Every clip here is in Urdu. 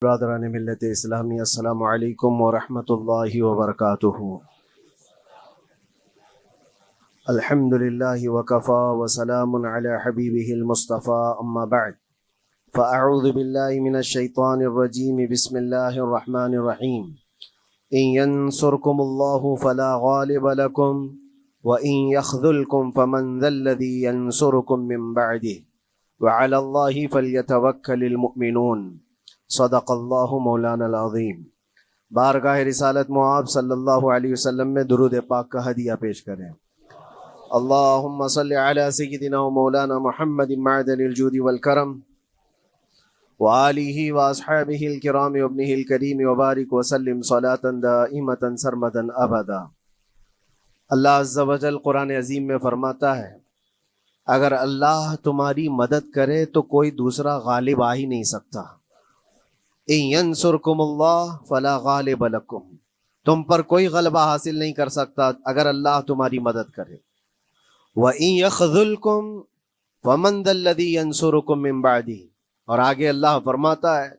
برادران ملت اسلامی، السلام علیکم ورحمۃ اللہ وبرکاتہ۔ الحمد للہ وکفا وسلام علی حبیبہ المصطفیٰ، اما بعد فاعوذ باللہ من الشیطان الرجیم، بسم اللہ الرحمن الرحیم۔ ان ینصرکم اللہ فلا غالب لکم وان یخذلکم فمن ذا الذی ینصرکم من بعدہ وعلی اللہ فلیتوکل المؤمنون۔ صدق اللہ مولانا العظیم۔ بارگاہ رسالت معاب صلی اللہ علیہ وسلم میں درود پاک کا ہدیہ پیش کریں۔ اللہم صلی علی سیدنا و مولانا محمد معدن الجود والکرم وآلہ واصحابہ الکرام وابنہ الکریم وبارک وسلم صلاة دائمة سرمدا ابدا۔ اللہ عز و جل قرآن عظیم میں فرماتا ہے، اگر اللہ تمہاری مدد کرے تو کوئی دوسرا غالب آ ہی نہیں سکتا۔ ان ینصرکم اللہ فلا غالب لکم، تم پر کوئی غلبہ حاصل نہیں کر سکتا اگر اللہ تمہاری مدد کرے۔ وَإِن يَخْذُلْكُمْ فَمَنْ ذَا الَّذِي يَنْصُرُكُمْ مِنْ بَعْدِهِ، اور آگے اللہ فرماتا ہے،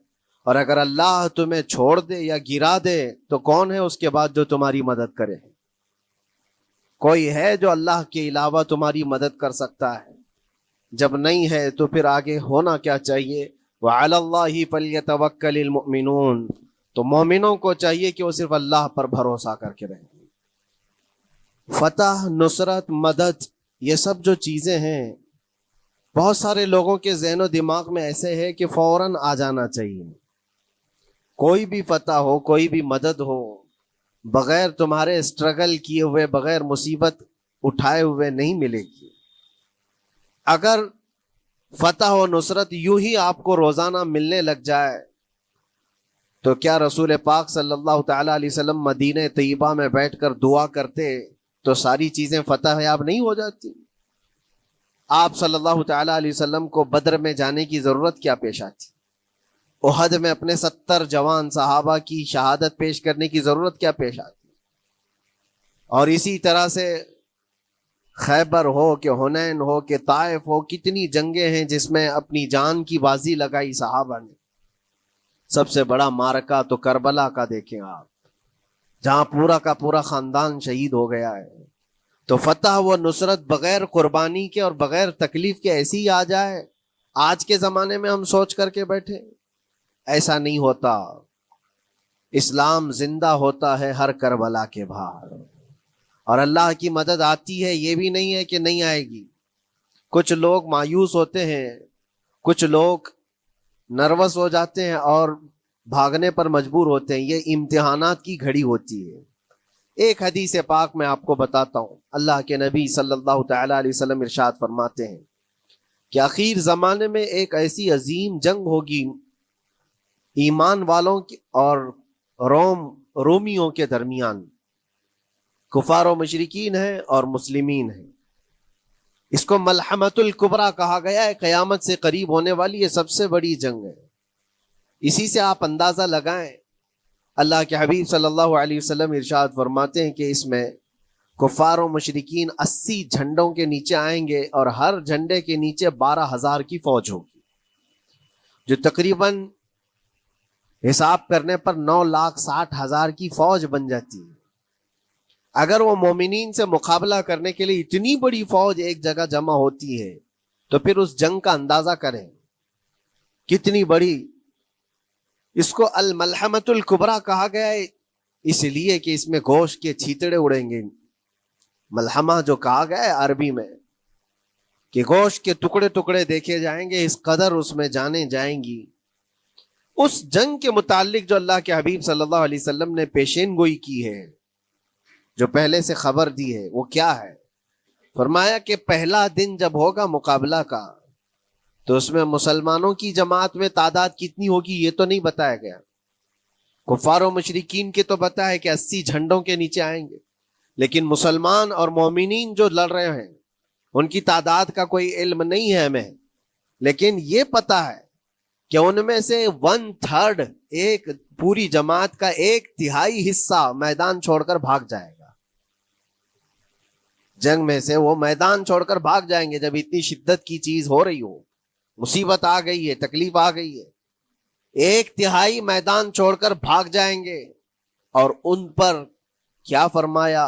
اور اگر اللہ تمہیں چھوڑ دے یا گرا دے تو کون ہے اس کے بعد جو تمہاری مدد کرے؟ کوئی ہے جو اللہ کے علاوہ تمہاری مدد کر سکتا ہے؟ جب نہیں ہے تو پھر آگے ہونا کیا چاہیے؟ وَعَلَى اللَّهِ فَلْيَتَوَكَّلِ الْمُؤْمِنُونَ، تو مومنوں کو چاہیے کہ وہ صرف اللہ پر بھروسہ کر کے رہیں۔ فتح، نصرت، مدد، یہ سب جو چیزیں ہیں بہت سارے لوگوں کے ذہن و دماغ میں ایسے ہے کہ فوراً آ جانا چاہیے۔ کوئی بھی فتح ہو، کوئی بھی مدد ہو، بغیر تمہارے اسٹرگل کیے ہوئے، بغیر مصیبت اٹھائے ہوئے نہیں ملے گی۔ اگر فتح و نصرت یوں ہی آپ کو روزانہ ملنے لگ جائے تو کیا رسول پاک صلی اللہ تعالیٰ علیہ وسلم مدینہ طیبہ میں بیٹھ کر دعا کرتے تو ساری چیزیں فتح یاب نہیں ہو جاتی؟ آپ صلی اللہ تعالیٰ علیہ وسلم کو بدر میں جانے کی ضرورت کیا پیش آتی؟ احد میں اپنے 70 جوان صحابہ کی شہادت پیش کرنے کی ضرورت کیا پیش آتی؟ اور اسی طرح سے خیبر ہو کہ حنین ہو کہ طائف ہو، کتنی جنگیں ہیں جس میں اپنی جان کی بازی لگائی صحابہ نے۔ سب سے بڑا معرکہ تو کربلا کا دیکھیں آپ، جہاں پورا کا پورا خاندان شہید ہو گیا ہے۔ تو فتح و نصرت بغیر قربانی کے اور بغیر تکلیف کے ایسی ہی آ جائے؟ آج کے زمانے میں ہم سوچ کر کے بیٹھے، ایسا نہیں ہوتا۔ اسلام زندہ ہوتا ہے ہر کربلا کے باہر، اور اللہ کی مدد آتی ہے، یہ بھی نہیں ہے کہ نہیں آئے گی۔ کچھ لوگ مایوس ہوتے ہیں، کچھ لوگ نروس ہو جاتے ہیں اور بھاگنے پر مجبور ہوتے ہیں۔ یہ امتحانات کی گھڑی ہوتی ہے۔ ایک حدیث پاک میں آپ کو بتاتا ہوں، اللہ کے نبی صلی اللہ تعالیٰ علیہ وسلم ارشاد فرماتے ہیں کہ آخر زمانے میں ایک ایسی عظیم جنگ ہوگی ایمان والوں کی اور رومیوں کے درمیان۔ کفار و مشرکین ہیں اور مسلمین ہیں۔ اس کو ملحمۃ الکبریٰ کہا گیا ہے، قیامت سے قریب ہونے والی یہ سب سے بڑی جنگ ہے۔ اسی سے آپ اندازہ لگائیں، اللہ کے حبیب صلی اللہ علیہ وسلم ارشاد فرماتے ہیں کہ اس میں کفار و مشرکین 80 جھنڈوں کے نیچے آئیں گے، اور ہر جھنڈے کے نیچے 12,000 کی فوج ہوگی، جو تقریباً حساب کرنے پر 9,60,000 کی فوج بن جاتی ہے۔ اگر وہ مومنین سے مقابلہ کرنے کے لیے اتنی بڑی فوج ایک جگہ جمع ہوتی ہے تو پھر اس جنگ کا اندازہ کریں کتنی بڑی۔ اس کو الملحمۃ الکبریٰ کہا گیا ہے اس لیے کہ اس میں گوشت کے چھیتڑے اڑیں گے۔ ملحمہ جو کہا گیا ہے عربی میں کہ گوشت کے ٹکڑے ٹکڑے دیکھے جائیں گے، اس قدر اس میں جانیں جائیں گی۔ اس جنگ کے متعلق جو اللہ کے حبیب صلی اللہ علیہ وسلم نے پیشین گوئی کی ہے، جو پہلے سے خبر دی ہے، وہ کیا ہے؟ فرمایا کہ پہلا دن جب ہوگا مقابلہ کا تو اس میں مسلمانوں کی جماعت میں تعداد کتنی ہوگی یہ تو نہیں بتایا گیا۔ کفار و مشرکین کے تو بتایا کہ 80 جھنڈوں کے نیچے آئیں گے، لیکن مسلمان اور مومنین جو لڑ رہے ہیں ان کی تعداد کا کوئی علم نہیں ہے ہمیں، لیکن یہ پتا ہے کہ ان میں سے 1/3، ایک پوری جماعت کا 1/3 حصہ میدان چھوڑ کر بھاگ جائے گا۔ جنگ میں سے وہ میدان چھوڑ کر بھاگ جائیں گے جب اتنی شدت کی چیز ہو رہی ہو، مصیبت آ گئی ہے، تکلیف آ گئی ہے۔ ایک تہائی میدان چھوڑ کر بھاگ جائیں گے. اور ان پر کیا فرمایا؟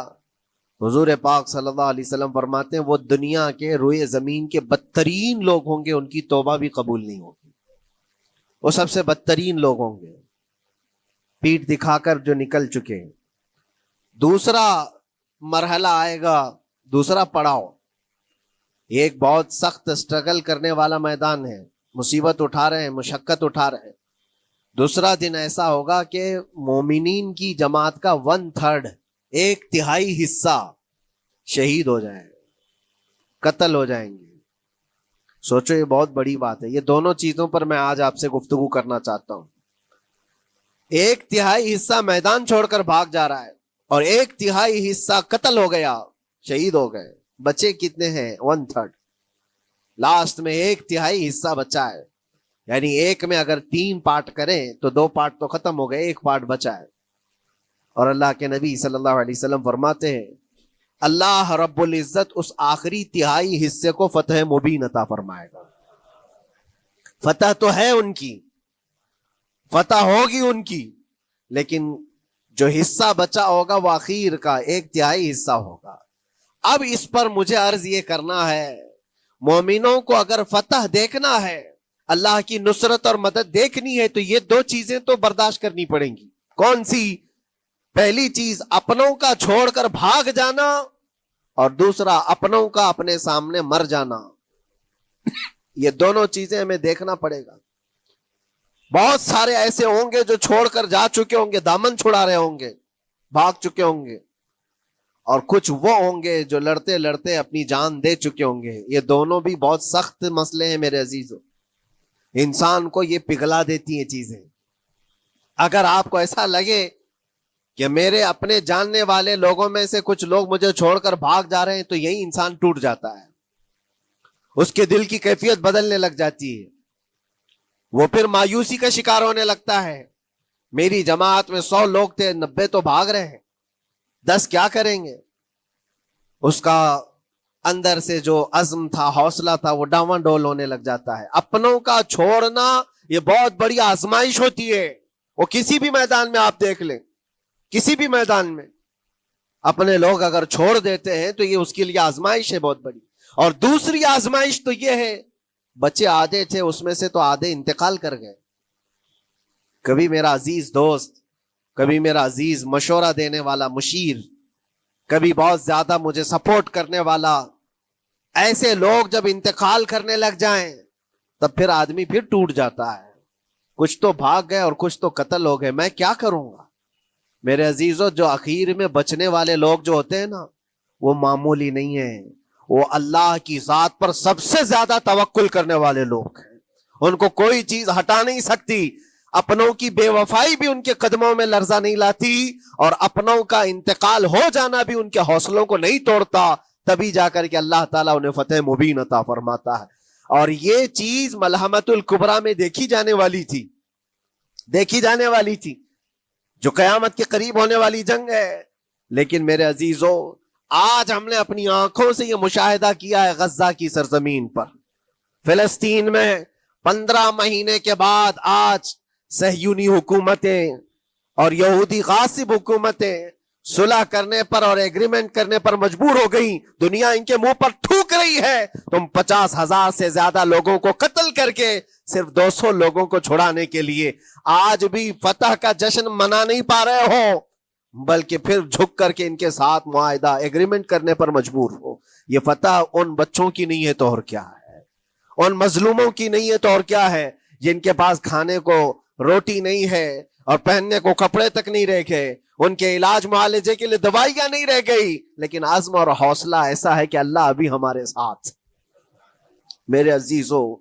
حضور پاک صلی اللہ علیہ وسلم فرماتے ہیں وہ دنیا کے روئے زمین کے بدترین لوگ ہوں گے, ان کی توبہ بھی قبول نہیں ہوگی. وہ سب سے بدترین لوگ ہوں گے, پیٹھ دکھا کر جو نکل چکے. دوسرا مرحلہ آئے گا, دوسرا پڑاؤ. یہ ایک بہت سخت اسٹرگل کرنے والا میدان ہے, مصیبت اٹھا رہے ہیں, مشقت اٹھا رہے ہیں. دوسرا دن ایسا ہوگا کہ مومنین کی جماعت کا 1/3 ایک تہائی حصہ شہید ہو جائے, قتل ہو جائیں گے. سوچو یہ بہت بڑی بات ہے. یہ دونوں چیزوں پر میں آج آپ سے گفتگو کرنا چاہتا ہوں. ایک تہائی حصہ میدان چھوڑ کر بھاگ جا رہا ہے اور ایک تہائی حصہ قتل ہو گیا, شہید ہو گئے. بچے کتنے ہیں؟ 1/3. لاسٹ میں ایک تہائی حصہ بچا ہے. یعنی ایک میں اگر 3 پارٹ کریں تو 2 پارٹ تو ختم ہو گئے, ایک پارٹ بچا ہے. اور اللہ کے نبی صلی اللہ علیہ وسلم فرماتے ہیں اللہ رب العزت اس آخری تہائی حصے کو فتح مبین عطا فرمائے گا. فتح تو ہے ان کی, فتح ہوگی ان کی, لیکن جو حصہ بچا ہوگا وہ اخیر کا 1/3 حصہ ہوگا. اب اس پر مجھے عرض یہ کرنا ہے, مومنوں کو اگر فتح دیکھنا ہے, اللہ کی نصرت اور مدد دیکھنی ہے, تو یہ 2 چیزیں تو برداشت کرنی پڑیں گی. کون سی؟ پہلی چیز اپنوں کا چھوڑ کر بھاگ جانا, اور دوسرا اپنوں کا اپنے سامنے مر جانا. یہ دونوں چیزیں ہمیں دیکھنا پڑے گا. بہت سارے ایسے ہوں گے جو چھوڑ کر جا چکے ہوں گے, دامن چھڑا رہے ہوں گے, بھاگ چکے ہوں گے, اور کچھ وہ ہوں گے جو لڑتے لڑتے اپنی جان دے چکے ہوں گے. یہ دونوں بھی بہت سخت مسئلے ہیں میرے عزیزوں. انسان کو یہ پگھلا دیتی ہیں چیزیں. اگر آپ کو ایسا لگے کہ میرے اپنے جاننے والے لوگوں میں سے کچھ لوگ مجھے چھوڑ کر بھاگ جا رہے ہیں, تو یہی انسان ٹوٹ جاتا ہے. اس کے دل کی کیفیت بدلنے لگ جاتی ہے, وہ پھر مایوسی کا شکار ہونے لگتا ہے. میری جماعت میں 100 لوگ تھے, 90 تو بھاگ رہے ہیں, 10 کیا کریں گے؟ اس کا اندر سے جو عزم تھا, حوصلہ تھا, وہ ڈاواں ڈول ہونے لگ جاتا ہے. اپنوں کا چھوڑنا یہ بہت بڑی آزمائش ہوتی ہے. وہ کسی بھی میدان میں آپ دیکھ لیں, کسی بھی میدان میں اپنے لوگ اگر چھوڑ دیتے ہیں تو یہ اس کے لیے آزمائش ہے بہت بڑی. اور دوسری آزمائش تو یہ ہے, بچے آدھے تھے, اس میں سے تو آدھے انتقال کر گئے. کبھی میرا عزیز دوست, کبھی میرا عزیز مشورہ دینے والا مشیر, کبھی بہت زیادہ مجھے سپورٹ کرنے والا, ایسے لوگ جب انتقال کرنے لگ جائیں تب پھر آدمی پھر ٹوٹ جاتا ہے. کچھ تو بھاگ گئے اور کچھ تو قتل ہو گئے. میں کیا کروں گا؟ میرے عزیزوں, جو اخیر میں بچنے والے لوگ جو ہوتے ہیں نا, وہ معمولی نہیں ہیں. وہ اللہ کی ذات پر سب سے زیادہ توکل کرنے والے لوگ ہیں. ان کو کوئی چیز ہٹا نہیں سکتی. اپنوں کی بے وفائی بھی ان کے قدموں میں لرزہ نہیں لاتی, اور اپنوں کا انتقال ہو جانا بھی ان کے حوصلوں کو نہیں توڑتا. تبھی جا کر کے اللہ تعالیٰ انہیں فتح مبین عطا فرماتا ہے. اور یہ چیز ملحمت الکبریٰ میں دیکھی جانے والی تھی, دیکھی جانے والی تھی, جو قیامت کے قریب ہونے والی جنگ ہے. لیکن میرے عزیزوں, آج ہم نے اپنی آنکھوں سے یہ مشاہدہ کیا ہے غزہ کی سرزمین پر, فلسطین میں 15 مہینے کے بعد آج صہیونی حکومتیں اور یہودی غاصب حکومتیں صلح کرنے پر اور ایگریمنٹ کرنے پر مجبور ہو گئی. دنیا ان کے منہ پر تھوک رہی ہے, تم 50,000 سے زیادہ لوگوں کو قتل کر کے صرف 200 لوگوں کو چھڑانے کے لیے آج بھی فتح کا جشن منا نہیں پا رہے ہو, بلکہ پھر جھک کر کے ان کے ساتھ معاہدہ ایگریمنٹ کرنے پر مجبور ہو. یہ فتح ان بچوں کی نہیں ہے تو اور کیا ہے, ان مظلوموں کی نہیں ہے تو اور کیا ہے, جن کے پاس کھانے کو روٹی نہیں ہے اور پہننے کو کپڑے تک نہیں رہ گئے, ان کے علاج معالجے کے لیے دوائیاں نہیں رہ گئی, لیکن عزم اور حوصلہ ایسا ہے کہ اللہ ابھی ہمارے ساتھ. میرے عزیزوں,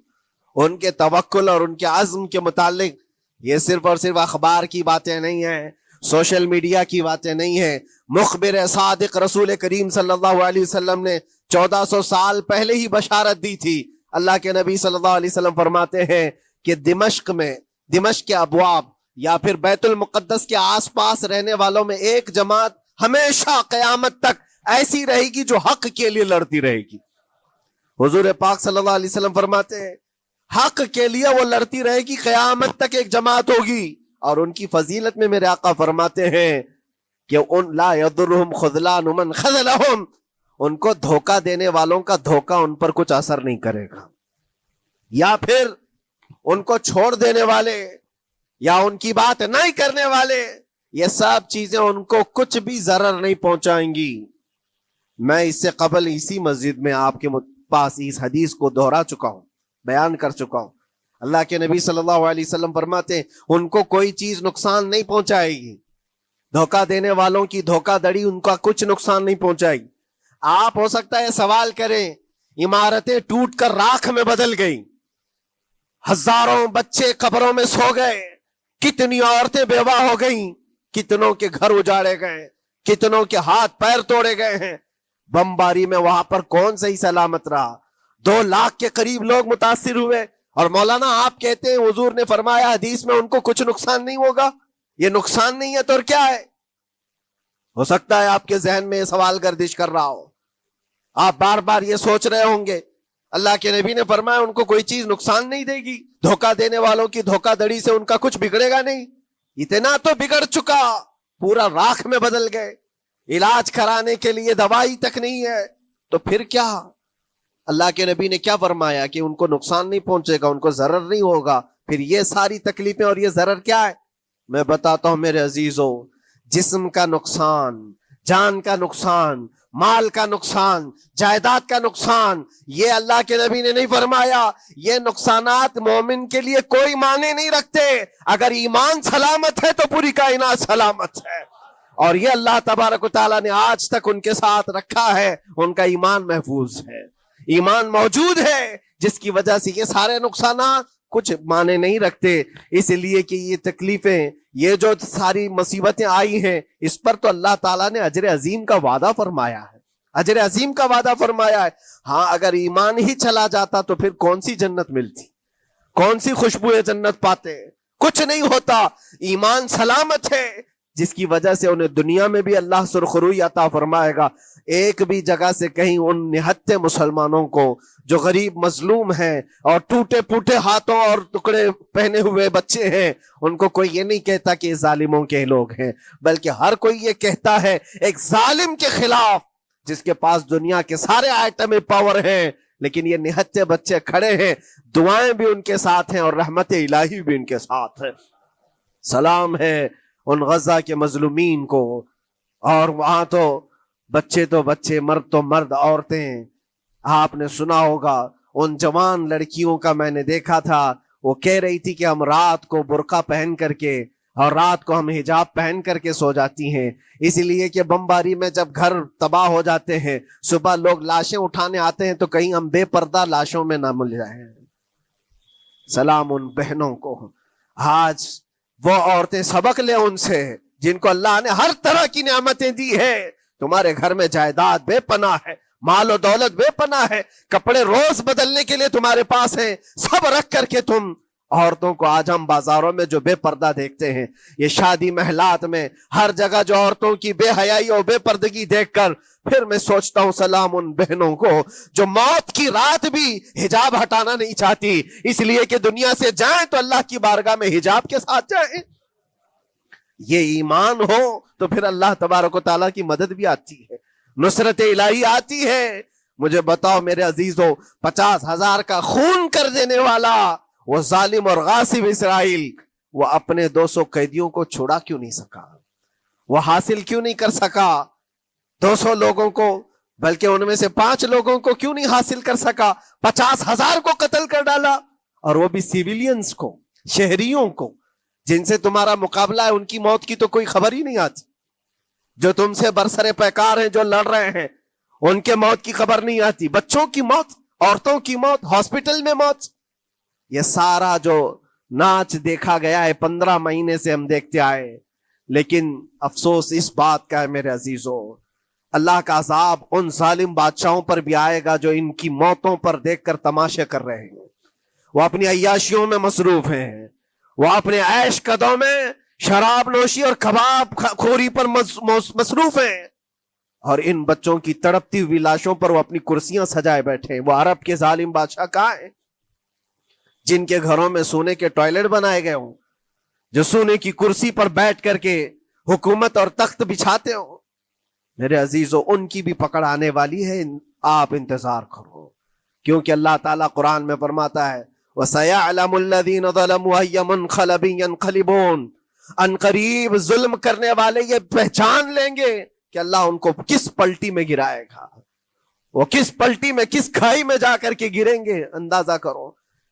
ان کے توکل اور ان کے عزم کے متعلق یہ صرف اور صرف اخبار کی باتیں نہیں ہیں, سوشل میڈیا کی باتیں نہیں ہیں. مخبر صادق رسول کریم صلی اللہ علیہ وسلم نے 1400 سال پہلے ہی بشارت دی تھی. اللہ کے نبی صلی اللہ علیہ وسلم فرماتے ہیں کہ دمشق کے ابواب یا پھر بیت المقدس کے آس پاس رہنے والوں میں ایک جماعت ہمیشہ قیامت تک ایسی رہے گی جو حق کے لیے لڑتی رہے گی. حضور پاک صلی اللہ علیہ وسلم فرماتے ہیں حق کے لیے وہ لڑتی رہے گی، قیامت تک ایک جماعت ہوگی. اور ان کی فضیلت میں میرے آقا فرماتے ہیں کہ ان لا یضرهم خذلان من خذلهم، ان کو دھوکہ دینے والوں کا دھوکہ ان پر کچھ اثر نہیں کرے گا، یا پھر ان کو چھوڑ دینے والے یا ان کی بات نہیں کرنے والے، یہ سب چیزیں ان کو کچھ بھی ضرر نہیں پہنچائیں گی. میں اس سے قبل اسی مسجد میں آپ کے پاس اس حدیث کو دہرا چکا ہوں، بیان کر چکا ہوں. اللہ کے نبی صلی اللہ علیہ وسلم فرماتے ہیں ان کو کوئی چیز نقصان نہیں پہنچائے گی، دھوکہ دینے والوں کی دھوکہ دڑی ان کا کچھ نقصان نہیں پہنچائے گی. آپ ہو سکتا ہے سوال کریں، عمارتیں ٹوٹ کر راکھ میں بدل گئی، ہزاروں بچے قبروں میں سو گئے، کتنی عورتیں بیوہ ہو گئیں، کتنوں کے گھر اجاڑے گئے، کتنوں کے ہاتھ پیر توڑے گئے ہیں، بمباری میں وہاں پر کون صحیح سلامت رہا؟ 2 لاکھ کے قریب لوگ متاثر ہوئے، اور مولانا آپ کہتے ہیں حضور نے فرمایا حدیث میں ان کو کچھ نقصان نہیں ہوگا. یہ نقصان نہیں ہے تو اور کیا ہے؟ ہو سکتا ہے آپ کے ذہن میں یہ سوال گردش کر رہا ہو، آپ بار بار یہ سوچ رہے ہوں گے اللہ کے نبی نے فرمایا ان کو کوئی چیز نقصان نہیں دے گی، دھوکہ دینے والوں کی دھوکہ دڑی سے ان کا کچھ بگڑے گا نہیں. اتنا تو بگڑ چکا، پورا راکھ میں بدل گئے، علاج کرانے کے لیے دوائی تک نہیں ہے، تو پھر کیا؟ اللہ کے نبی نے کیا فرمایا کہ ان کو نقصان نہیں پہنچے گا، ان کو ضرر نہیں ہوگا. پھر یہ ساری تکلیفیں اور یہ ضرر کیا ہے؟ میں بتاتا ہوں میرے عزیزوں، جسم کا نقصان، جان کا نقصان، مال کا نقصان، جائیداد کا نقصان، یہ اللہ کے نبی نے نہیں فرمایا. یہ نقصانات مومن کے لیے کوئی معنی نہیں رکھتے. اگر ایمان سلامت ہے تو پوری کائنات سلامت ہے، اور یہ اللہ تبارک و تعالیٰ نے آج تک ان کے ساتھ رکھا ہے. ان کا ایمان محفوظ ہے، ایمان موجود ہے، جس کی وجہ سے یہ سارے نقصانات کچھ معنی نہیں رکھتے. اس لیے کہ یہ تکلیفیں، یہ جو ساری مصیبتیں آئی ہیں، اس پر تو اللہ تعالیٰ نے اجر عظیم کا وعدہ فرمایا ہے، اجر عظیم کا وعدہ فرمایا ہے. ہاں اگر ایمان ہی چلا جاتا تو پھر کون سی جنت ملتی، کون سی خوشبو جنت پاتے؟ کچھ نہیں ہوتا. ایمان سلامت ہے، جس کی وجہ سے انہیں دنیا میں بھی اللہ سرخروئی عطا فرمائے گا. ایک بھی جگہ سے کہیں ان نہتے مسلمانوں کو جو غریب مظلوم ہیں اور ٹوٹے پوٹے ہاتھوں اور ٹکڑے پہنے ہوئے بچے ہیں، ان کو کوئی یہ نہیں کہتا کہ یہ ظالموں کے لوگ ہیں، بلکہ ہر کوئی یہ کہتا ہے ایک ظالم کے خلاف جس کے پاس دنیا کے سارے آئٹم پاور ہیں، لیکن یہ نہتے بچے کھڑے ہیں، دعائیں بھی ان کے ساتھ ہیں اور رحمت الہی بھی ان کے ساتھ ہے. سلام ہے ان غزہ کے مظلومین کو. اور وہاں تو بچے، مرد تو مرد، عورتیں. آپ نے سنا ہوگا ان جوان لڑکیوں کا، میں نے دیکھا تھا، وہ کہہ رہی تھی کہ ہم رات کو برقع پہن کر کے اور رات کو ہم حجاب پہن کر کے سو جاتی ہیں، اس لیے کہ بمباری میں جب گھر تباہ ہو جاتے ہیں، صبح لوگ لاشیں اٹھانے آتے ہیں تو کہیں ہم بے پردہ لاشوں میں نہ مل جائیں. سلام ان بہنوں کو. آج وہ عورتیں سبق لیں ان سے جن کو اللہ نے ہر طرح کی نعمتیں دی ہے. تمہارے گھر میں جائیداد بے پناہ ہے، مال و دولت بے پناہ ہے، کپڑے روز بدلنے کے لیے تمہارے پاس ہیں، سب رکھ کر کے تم عورتوں کو، آج ہم بازاروں میں جو بے پردہ دیکھتے ہیں، یہ شادی محلات میں ہر جگہ جو عورتوں کی بے حیائی اور بے پردگی دیکھ کر پھر میں سوچتا ہوں سلام ان بہنوں کو جو موت کی رات بھی حجاب ہٹانا نہیں چاہتی، اس لیے کہ دنیا سے جائیں تو اللہ کی بارگاہ میں حجاب کے ساتھ جائیں. یہ ایمان ہو تو پھر اللہ تبارک و تعالیٰ کی مدد بھی آتی ہے، نصرت الہی آتی ہے. مجھے بتاؤ میرے عزیزوں، 50,000 کا خون کر دینے والا وہ ظالم اور غاصب اسرائیل، وہ اپنے 200 قیدیوں کو چھوڑا کیوں نہیں سکا؟ وہ حاصل کیوں نہیں کر سکا 200 لوگوں کو؟ بلکہ ان میں سے 5 لوگوں کو کیوں نہیں حاصل کر سکا؟ 50,000 کو قتل کر ڈالا، اور وہ بھی سیویلینز کو، شہریوں کو جن سے تمہارا مقابلہ ہے، ان کی موت کی تو کوئی خبر ہی نہیں آتی. جو تم سے برسر پیکار ہیں، جو لڑ رہے ہیں، ان کے موت کی خبر نہیں آتی. بچوں کی موت، عورتوں کی موت، ہاسپٹل میں موت، یہ سارا جو ناچ دیکھا گیا ہے 15 مہینے سے ہم دیکھتے آئے. لیکن افسوس اس بات کا ہے میرے عزیزوں، اللہ کا عذاب ان ظالم بادشاہوں پر بھی آئے گا جو ان کی موتوں پر دیکھ کر تماشے کر رہے ہیں. وہ اپنی عیاشیوں میں مصروف ہیں، وہ اپنے عیش قدوں میں شراب نوشی اور کباب خوری پر مصروف ہیں، اور ان بچوں کی تڑپتی ہوئی لاشوں پر وہ اپنی کرسیاں سجائے بیٹھے ہیں. وہ عرب کے ظالم بادشاہ کہاں ہیں؟ جن کے گھروں میں سونے کے ٹوائلٹ بنائے گئے ہوں، جو سونے کی کرسی پر بیٹھ کر کے حکومت اور تخت بچھاتے ہوں، میرے عزیزو ان کی بھی پکڑ آنے والی ہے، آپ انتظار کرو، کیونکہ اللہ تعالیٰ قرآن میں فرماتا ہے وَسَيَعْلَمُ الَّذِينَ ظَلَمُوا أَيَّ مُنْقَلَبٍ يَنْقَلِبُونَ، ان قریب ظلم کرنے والے یہ پہچان لیں گے کہ اللہ ان کو کس پلٹی میں گرائے گا، وہ کس پلٹی میں، کس کھائی میں جا کر کے گریں گے۔ اندازہ کرو،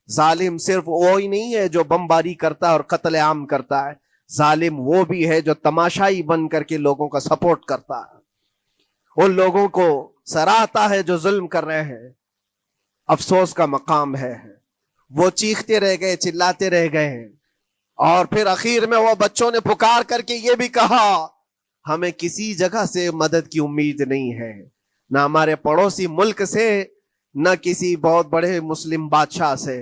ظالم صرف وہی نہیں ہے جو بمباری کرتا ہے اور قتل عام کرتا ہے، ظالم وہ بھی ہے جو تماشائی بن کر کے لوگوں کا سپورٹ کرتا ہے، ان لوگوں کو سراہتا ہے جو ظلم کر رہے ہیں۔ افسوس کا مقام ہے، وہ چیختے رہ گئے، چلاتے رہ گئے ہیں، اور پھر اخیر میں وہ بچوں نے پکار کر کے یہ بھی کہا ہمیں کسی جگہ سے مدد کی امید نہیں ہے، نہ ہمارے پڑوسی ملک سے، نہ کسی بہت بڑے مسلم بادشاہ سے،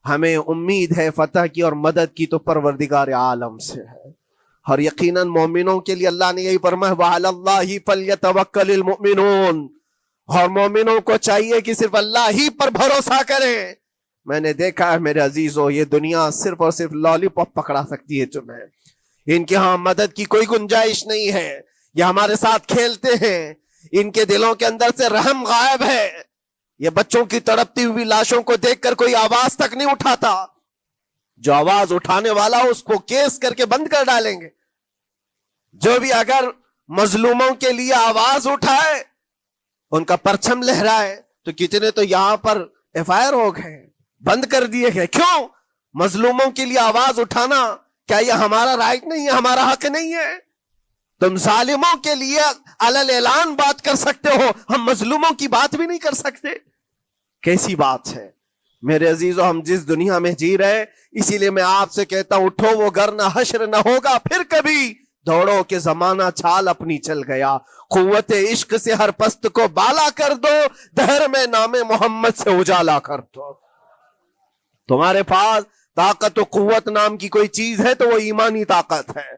ہمیں امید ہے فتح کی اور مدد کی تو پروردگار عالم سے ہے۔ اور یقیناً مومنوں کے لیے اللہ نے یہی فرمایا وَعَلَى اللَّهِ فَلْيَتَوَكَّلِ الْمُؤْمِنُونَ، اور مومنوں کو چاہیے کہ صرف اللہ ہی پر بھروسہ کریں۔ میں نے دیکھا ہے میرے عزیزو، یہ دنیا صرف اور صرف لالی پاپ پکڑا سکتی ہے تمہیں، ان کے ہاں مدد کی کوئی گنجائش نہیں ہے، یہ ہمارے ساتھ کھیلتے ہیں، ان کے دلوں کے اندر سے رحم غائب ہے، یہ بچوں کی تڑپتی ہوئی لاشوں کو دیکھ کر کوئی آواز تک نہیں اٹھاتا، جو آواز اٹھانے والا اس کو کیس کر کے بند کر ڈالیں گے۔ جو بھی اگر مظلوموں کے لیے آواز اٹھائے، ان کا پرچم لہرائے، تو کتنے تو یہاں پر FIR ہو گئے، بند کر دیے گئے۔ کیوں؟ مظلوموں کے لیے آواز اٹھانا کیا یہ ہمارا رائٹ نہیں ہے، ہمارا حق نہیں ہے؟ تم ظالموں کے لیے علل اعلان بات کر سکتے ہو، ہم مظلوموں کی بات بھی نہیں کر سکتے؟ کیسی بات ہے میرے عزیزو، ہم جس دنیا میں جی رہے، اسی لیے میں آپ سے کہتا ہوں اٹھو وہ گھر نہ حشر نہ ہوگا پھر کبھی، دوڑو کہ زمانہ چھال اپنی چل گیا، قوت عشق سے ہر پست کو بالا کر دو، دہر میں نام محمد سے اجالا کر دو۔ تمہارے پاس طاقت و قوت نام کی کوئی چیز ہے تو وہ ایمانی طاقت ہے،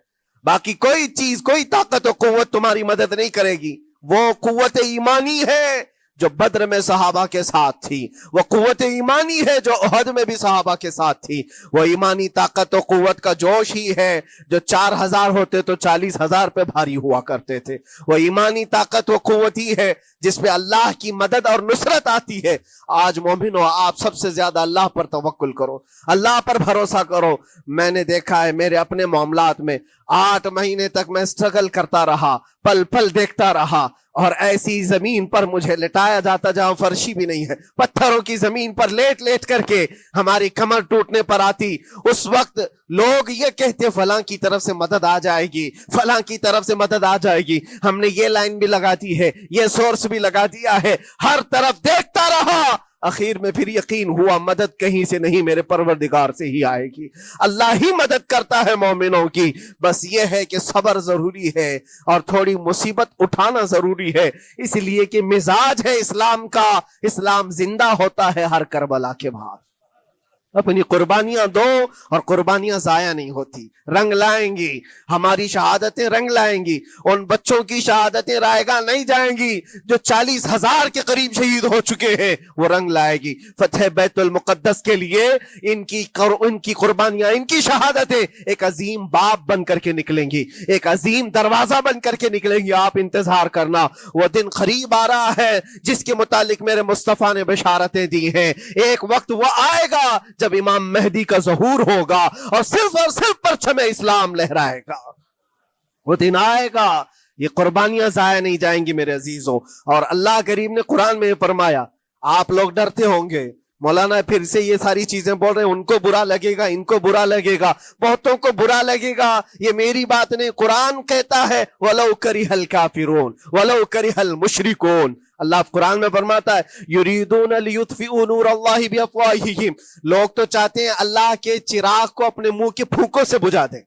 باقی کوئی چیز، کوئی طاقت و قوت تمہاری مدد نہیں کرے گی۔ وہ قوت ایمانی ہے جو بدر میں صحابہ کے ساتھ تھی، وہ قوت ایمانی ہے جو احد میں بھی صحابہ کے ساتھ تھی، وہ ایمانی طاقت و قوت کا جوش ہی ہے جو 4000 ہوتے تو 40,000 پہ بھاری ہوا کرتے تھے، وہ ایمانی طاقت و قوت ہی ہے جس پہ اللہ کی مدد اور نصرت آتی ہے۔ آج مومنو، آپ سب سے زیادہ اللہ پر توکل کرو، اللہ پر بھروسہ کرو۔ میں نے دیکھا ہے میرے اپنے معاملات میں 8 مہینے تک میں اسٹرگل کرتا رہا، پل پل دیکھتا رہا، اور ایسی زمین پر مجھے لٹایا جاتا جہاں فرشی بھی نہیں ہے، پتھروں کی زمین پر لیٹ لیٹ کر کے ہماری کمر ٹوٹنے پر آتی۔ اس وقت لوگ یہ کہتے فلاں کی طرف سے مدد آ جائے گی، فلاں کی طرف سے مدد آ جائے گی، ہم نے یہ لائن بھی لگا دی ہے، یہ سورس بھی لگا دیا ہے، ہر طرف دیکھتا رہا، اخیر میں پھر یقین ہوا مدد کہیں سے نہیں، میرے پروردگار سے ہی آئے گی۔ اللہ ہی مدد کرتا ہے مومنوں کی، بس یہ ہے کہ صبر ضروری ہے اور تھوڑی مصیبت اٹھانا ضروری ہے، اس لیے کہ مزاج ہے اسلام کا، اسلام زندہ ہوتا ہے ہر کربلا کے بعد۔ اپنی قربانیاں دو اور قربانیاں ضائع نہیں ہوتی، رنگ لائیں گی، ہماری شہادتیں رنگ لائیں گی، ان بچوں کی شہادتیں رائے گاہ نہیں جائیں گی جو 40,000 کے قریب شہید ہو چکے ہیں، وہ رنگ لائے گی۔ فتح بیت المقدس کے لیے ان کی قربانیاں، ان کی شہادتیں ایک عظیم باب بن کر کے نکلیں گی، ایک عظیم دروازہ بن کر کے نکلیں گی۔ آپ انتظار کرنا، وہ دن قریب آ رہا ہے جس کے متعلق میرے مصطفیٰ نے بشارتیں دی ہیں۔ ایک وقت وہ آئے گا جب امام مہدی کا ظہور ہوگا اور صرف پرچم اسلام لہرائے گا، وہ دن آئے گا، یہ قربانیاں ضائع نہیں جائیں گی میرے عزیزوں۔ اور اللہ کریم نے قرآن میں فرمایا، آپ لوگ ڈرتے ہوں گے مولانا پھر سے یہ ساری چیزیں بول رہے ہیں، ان کو برا لگے گا، ان کو برا لگے گا، بہتوں کو برا لگے گا، یہ میری بات نہیں، قرآن کہتا ہے وَلَوْ كَرِهَ الْكَافِرُونَ وَلَوْ كَرِهَ الْمُشْرِكُونَ۔ اللہ قرآن میں فرماتا ہے يُرِيدُونَ لِيُطْفِئُوا نُورَ اللَّهِ بِأَفْوَاهِهِمْ، لوگ تو چاہتے ہیں اللہ کے چراغ کو اپنے منہ کے پھونکوں سے بجھا دیں،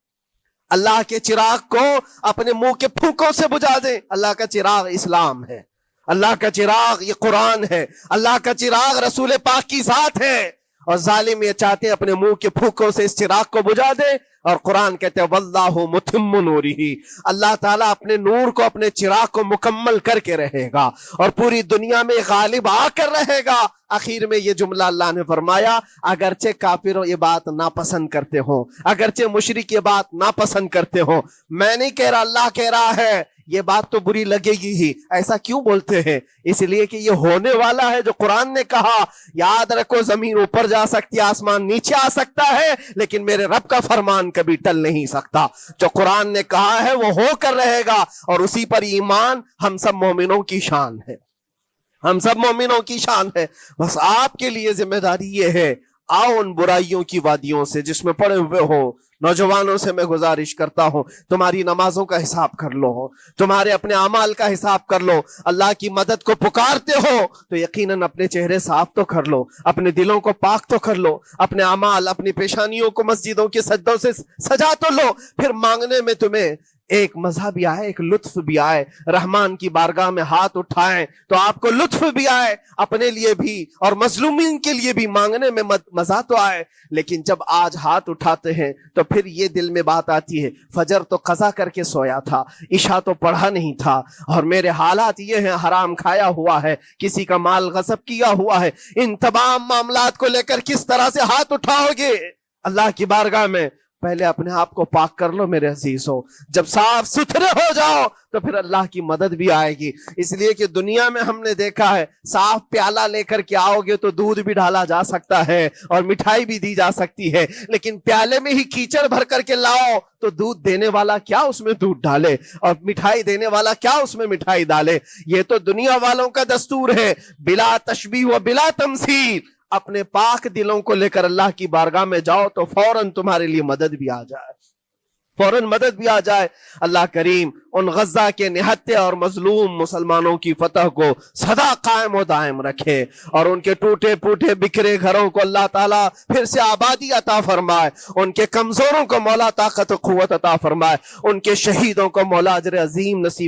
اللہ کے چراغ کو اپنے منہ کے پھونکوں سے بجھا دیں۔ اللہ کا چراغ اسلام ہے، اللہ کا چراغ یہ قرآن ہے، اللہ کا چراغ رسول پاک کی ذات ہے، اور ظالم یہ چاہتے ہیں اپنے منہ کے پھونکوں سے اس چراغ کو بجھا دیں۔ اور قرآن کہتے ہیں واللہ متم نورہ، اللہ تعالیٰ اپنے نور کو، اپنے چراغ کو مکمل کر کے رہے گا اور پوری دنیا میں غالب آ کر رہے گا۔ آخر میں یہ جملہ اللہ نے فرمایا، اگرچہ کافر یہ بات ناپسند کرتے ہوں، اگرچہ مشرک یہ بات ناپسند کرتے ہوں، میں نہیں کہہ رہا، اللہ کہہ رہا ہے یہ بات تو بری لگے گی ہی۔ ایسا کیوں بولتے ہیں؟ اس لیے کہ یہ ہونے والا ہے جو قرآن نے کہا۔ یاد رکھو، زمین اوپر جا سکتی ہے، آسمان نیچے آ سکتا ہے، لیکن میرے رب کا فرمان کبھی ٹل نہیں سکتا۔ جو قرآن نے کہا ہے وہ ہو کر رہے گا، اور اسی پر ایمان ہم سب مومنوں کی شان ہے، ہم سب مومنوں کی شان ہے۔ بس آپ کے لیے ذمہ داری یہ ہے، آؤ ان برائیوں کی وادیوں سے جس میں پڑے ہوئے ہو، نوجوانوں سے میں گزارش کرتا ہوں، تمہاری نمازوں کا حساب کر لو، تمہارے اپنے اعمال کا حساب کر لو۔ اللہ کی مدد کو پکارتے ہو تو یقیناً اپنے چہرے صاف تو کر لو، اپنے دلوں کو پاک تو کر لو، اپنے اعمال، اپنی پیشانیوں کو مسجدوں کے سجدوں سے سجا تو لو۔ پھر مانگنے میں تمہیں ایک مزہ بھی آئے، ایک لطف بھی آئے، رحمان کی بارگاہ میں ہاتھ اٹھائیں تو آپ کو لطف بھی آئے، اپنے لیے بھی اور مظلومین کے لیے بھی مانگنے میں مزہ تو آئے۔ لیکن جب آج ہاتھ اٹھاتے ہیں تو پھر یہ دل میں بات آتی ہے، فجر تو قضا کر کے سویا تھا، عشاء تو پڑھا نہیں تھا، اور میرے حالات یہ ہیں، حرام کھایا ہوا ہے، کسی کا مال غصب کیا ہوا ہے۔ ان تمام معاملات کو لے کر کس طرح سے ہاتھ اٹھاؤ گے اللہ کی بارگاہ میں؟ پہلے اپنے آپ کو پاک کر لو میرے عزیزو۔ جب صاف ستھرے ہو جاؤ تو پھر اللہ کی مدد بھی آئے گی۔ اس لیے کہ دنیا میں ہم نے دیکھا ہے، صاف پیالہ لے کر کے آؤ گے تو دودھ بھی ڈالا جا سکتا ہے اور مٹھائی بھی دی جا سکتی ہے، لیکن پیالے میں ہی کیچڑ بھر کر کے لاؤ تو دودھ دینے والا کیا اس میں دودھ ڈالے اور مٹھائی دینے والا کیا اس میں مٹھائی ڈالے۔ یہ تو دنیا والوں کا دستور ہے، بلا تشبیہ و بلا تمثیل۔ اپنے پاک دلوں کو لے کر اللہ کی بارگاہ میں جاؤ تو فوراً تمہارے لیے مدد بھی آ جائے، فوراً مدد بھی آ جائے۔ اللہ کریم ان غزہ کے نہتے اور مظلوم مسلمانوں کی فتح کو سدا قائم و دائم رکھے، اور ان کے ٹوٹے پھوٹے بکھرے گھروں کو اللہ تعالیٰ پھر سے آبادی عطا فرمائے، ان کے کمزوروں کو مولا طاقت و قوت عطا فرمائے، ان کے شہیدوں کو مولا اجر عظیم نصیب